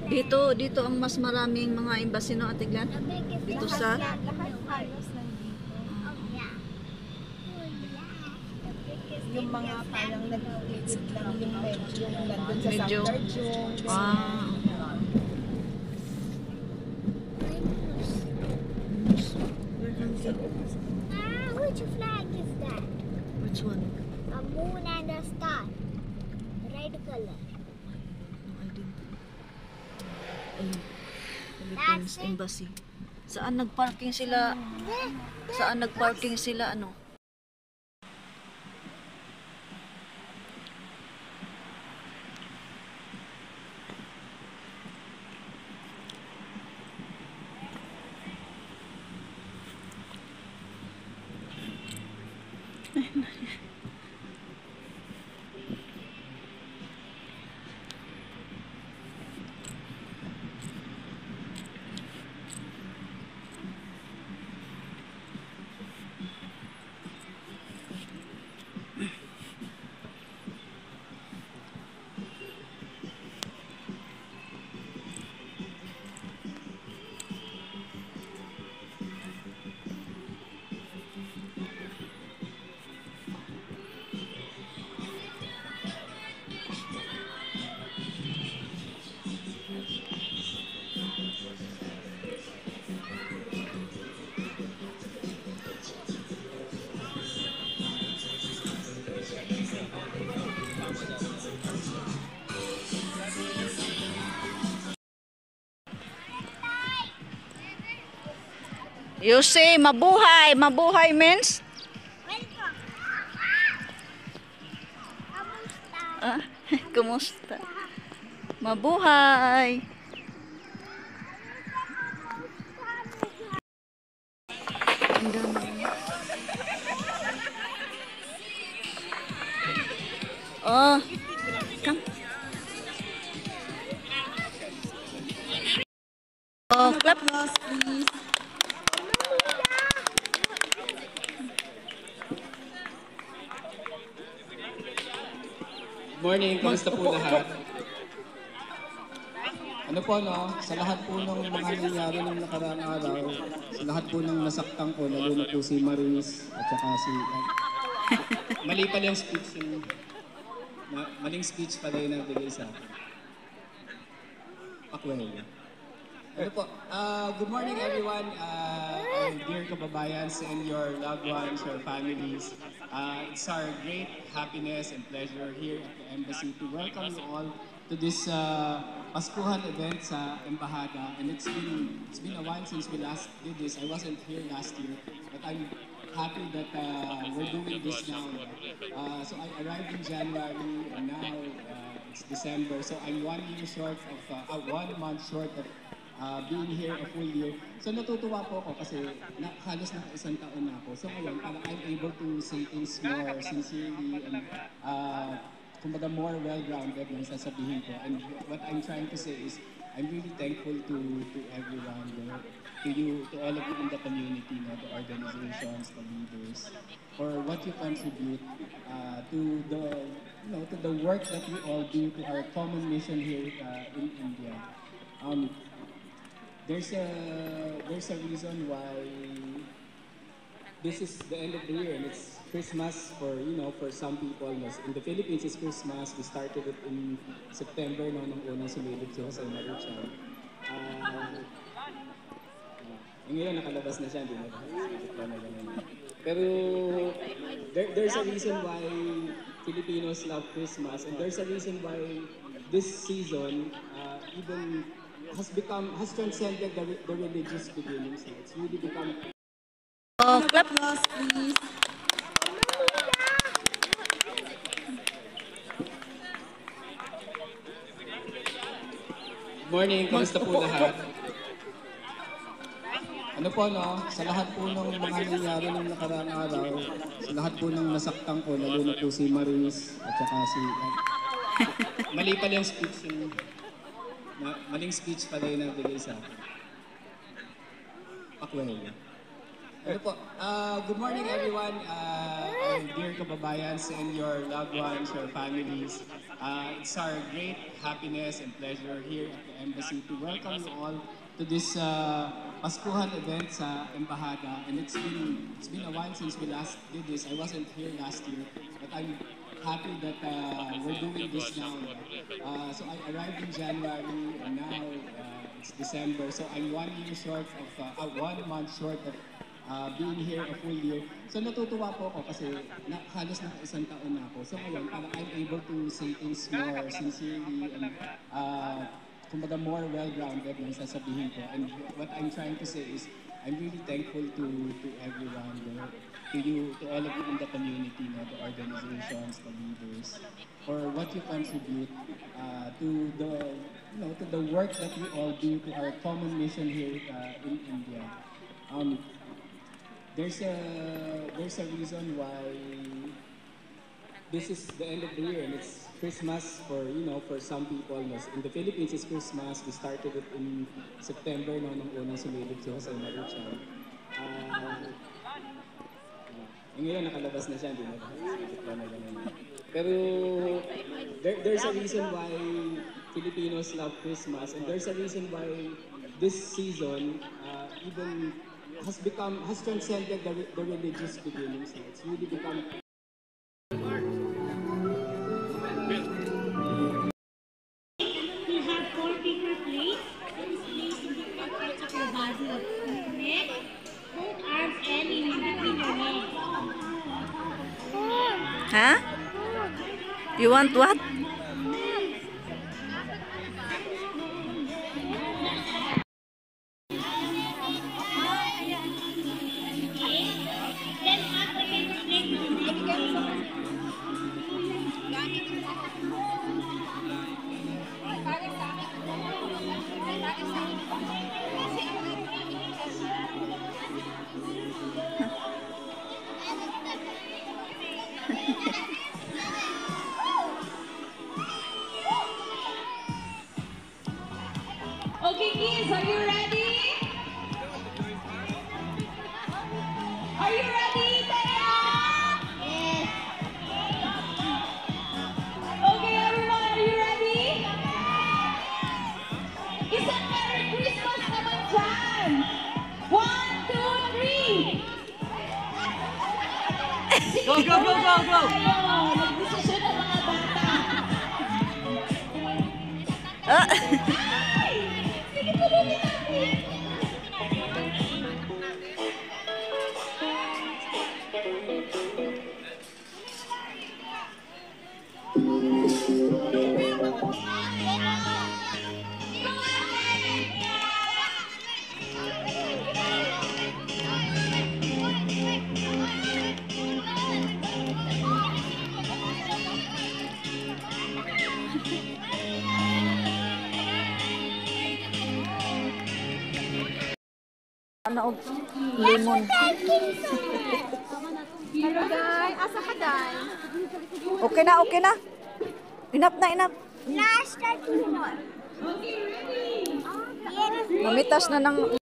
Dito ang mas maraming mga embassy, no, Ate Glenn? Dito sa... Yung mga parang nag-visit lang yung medyo nandun sa Medyo. Southern Jones. Wow. Which flag is that? Which one? A moon and a star. Red color. No, I didn't. Ayun. Philippines Embassy. Saan nagparking sila? Saan nagparking sila, ano? You say, mabuhay! Mabuhay means? Welcome. Kamusta? Ah, kumusta? Mabuhay! Ang dami. Oh, come. Oh, clap. Please. Morning, kamusta po lahat? Ano po, no? Sa lahat po ng mga nangyayari ng nakaraang araw, sa lahat po ng nasaktan ko, lalo na po si Maris at saka si... Mali pala yung speech yung... Maling speech pala yung nabigay sa Pakwel. Ano po? Good morning everyone, our dear kababayans and your loved ones, your families. It's our great happiness and pleasure here at the Embassy to welcome you all to this Paskuhan event sa Embahada. And it's been a while since we last did this. I wasn't here last year, but I'm happy that we're doing this now. So I arrived in January and now it's December. So I'm 1 year short of, 1 month short of being here a full year. So natutuwa po ako kasi halos naka-isang taon na ako. So ngayon, parang I'm able to say things more sincerely and kumbaga more well-grounded ng sasabihin ko. And what I'm trying to say is, I'm really thankful to everyone, to you, to all of you in the community, the organizations, the leaders, for what you contribute to the work that we all do to our common mission here in India. There's a reason why this is the end of the year and it's Christmas for some people. In the Philippines, it's Christmas. We started it in September nung unang sumilip si Jose Maruchan. Ngayon nakalabas na siya, hindi na. Pero there's a reason why Filipinos love Christmas, and there's a reason why this season even has transcended the religious beginnings. It's really become... Oh, clap. Please. Morning, kamusta po lahat? Ano po, no? Sa lahat po ng mga nangyayari ng nakaraang araw, sa lahat po ng nasaktan ko, lalo na po si Maris at saka si... Mali pala yung speech yung... Maling speech pala yung nabigay sa Pakwel. Ano po? Good morning everyone, our dear kababayans and your loved ones, your families. It's our great happiness and pleasure here at the Embassy to welcome you all to this Paskuhan event sa Embahada. And it's been a while since we last did this. I wasn't here last year, but I'm happy that we're doing this now. So I arrived in January and now it's December. So I'm 1 year short of, 1 month short of being here a full year. So natutuwa po ako kasi halos naka-isang taon na ako. So ngayon, parang I'm able to say things more sincerely and kumbaga more well-grounded ng sasabihin ko. And what I'm trying to say is, I'm really thankful to everyone, to you, to all of you in the community, the organizations, the leaders, for what you contribute to the work that we all do, to our common mission here in India. There's a reason why this is the end of the year and it's Christmas for some people. In the Philippines, it's Christmas. We started it in September nung unang sumilip si Jose Maruchan. Ngayon nakalabas na siya, hindi na pero there's a reason why Filipinos love Christmas, and there's a reason why this season even has transcended the religious beginnings. It's really become You have 4 bigger plates. This place will be pockets of your body. Neck, both arms, and in between your legs. Ha? You want what? Then after you plate Okay, kids, are you ready? Are you ready, Taya? Yes. Okay, everyone, are you ready? Isang Merry Christmas naman dyan. 1, 2, 3. Go, go, go, go, go. Ayun, nagdesisyon ang mga bata. Sige, tulungin natin. Ano lemon. Hello, Day. Asa ka, Day? Okay na, okay na. Enough na, enough. Last 30 more. Mamitas na ng